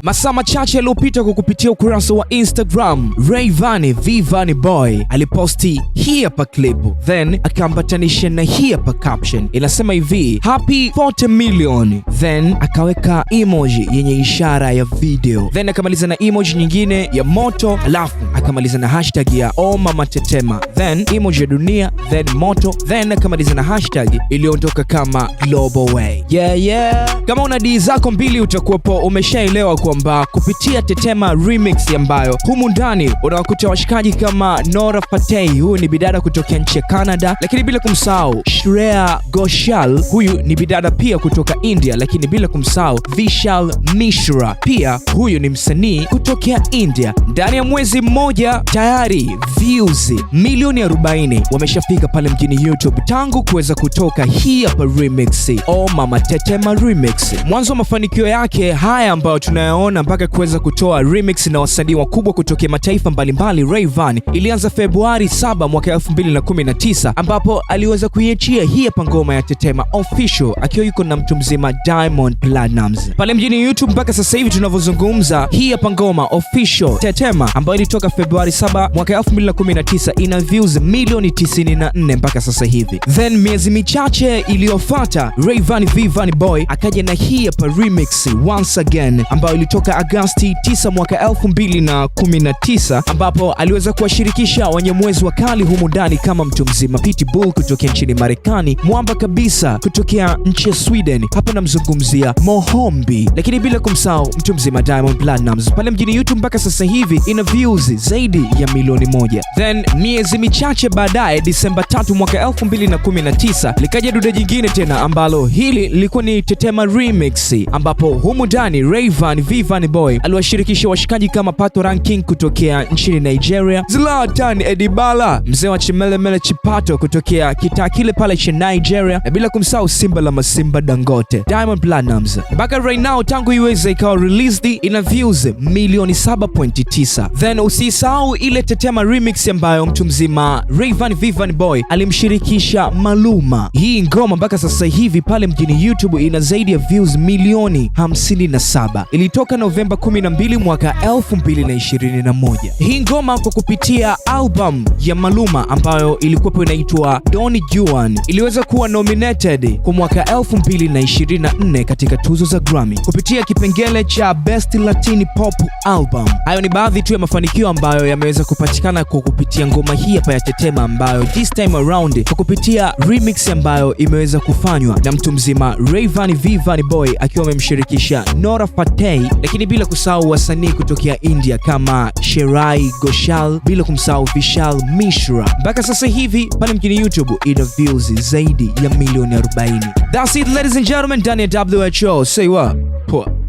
Masaa machache yaliyopita kwa kupitia ukurasa wa Instagram, Rayvanny Vanny Boy aliposti hii hapa clip, then akaambatanisha na hii hapa caption inasema hivi happy 40 million, then akaweka emoji yenye ishara ya video, then akamaliza na emoji nyingine ya moto, alafu akamaliza na hashtag ya oh mama tetema, then emoji ya dunia, then moto, then akamaliza na hashtag iliyoondoka kama global way. Kama una dii zako mbili utakuwepo umeshaelewa kwamba kupitia Tetema remix ambayo humu ndani unawakuta washikaji kama Nora Fatei, huyu ni bidada kutokea nchi ya Canada, lakini bila kumsahau Shreya Ghoshal, huyu ni bidada pia kutoka India, lakini bila kumsahau Vishal Mishra, pia huyu ni msanii kutokea India. Ndani ya mwezi mmoja tayari views milioni 40 wameshafika pale mjini YouTube tangu kuweza kutoka hii hapa remix oh mama Tetema remix. Mwanzo wa mafanikio yake haya ambayo tunayaona mpaka kuweza kutoa remix na wasanii wakubwa kutokea mataifa mbalimbali, Rayvanny ilianza Februari 7 mwaka 2019 ambapo aliweza kuiachia hii hapa ngoma ya Tetema official akiwa yuko na mtu mzima Diamond Platnumz pale mjini YouTube. Mpaka sasa hivi tunavyozungumza hii hapa ngoma official Tetema ambayo ilitoka Februari 7 mwaka 2019 ina views milioni 94 mpaka sasa hivi. Then miezi michache iliyofuata Rayvanny Vanny Boy akaja na hii hapa remix once again ambayo ilitoka Agosti 9 mwaka 2019 ambapo aliweza kuwashirikisha Wanyamwezi wakali humu ndani kama mtu mzima Pitbull kutokea nchini Marekani, mwamba kabisa kutokea nchi ya Sweden, hapa namzungumzia Mohombi, lakini bila kumsahau mtu mzima Diamond Platnumz pale mjini YouTube. Mpaka sasa hivi ina views zaidi ya milioni 1. Then miezi michache baadaye Disemba 3 mwaka 2019 likaja dude jingine tena ambalo hili lilikuwa ni Tetema remix ambapo humu ndani Rayvanny Vanny Boy aliwashirikisha washikaji kama Pato Ranking kutokea nchini Nigeria, Zlatan Edibala, mzee wa Chimelemele Chipato kutokea kitaa kile pale cha Nigeria, na bila kumsahau Simba la Masimba Dangote, Diamond Platnumz. Mpaka right now tangu iweze ikawa released ina views milioni 7.9. Then usisahau ile Tetema remix ambayo mtu mzima Rayvanny Vanny Boy alimshirikisha Maluma. Hii ngoma mpaka sasa hivi pale mjini YouTube ina zaidi ya views milioni 57. Ilitoka Novemba 12 mwaka 2021. Hii ngoma kwa kupitia album ya Maluma ambayo ilikuwa inaitwa Don Juan iliweza kuwa nominated kwa mwaka 2024 katika tuzo za Grammy kupitia kipengele cha Best Latin Pop Album. Hayo ni baadhi tu ya mafanikio ambayo yameweza kupatikana kwa kupitia ngoma hii hapa ya Tetema ambayo this time around kwa kupitia remix ambayo imeweza kufanywa na mtu mzima Rayvanny Vanny Boy akiwa amemshirikisha Nora Fatei, lakini bila kusahau wasanii kutokea India kama Shreya Ghoshal, bila kumsahau Vishal Mishra. Mpaka sasa hivi pale mjini YouTube ina views zaidi ya milioni 40. That's it ladies and gentlemen, ndani ya WHO. Say what? Poa.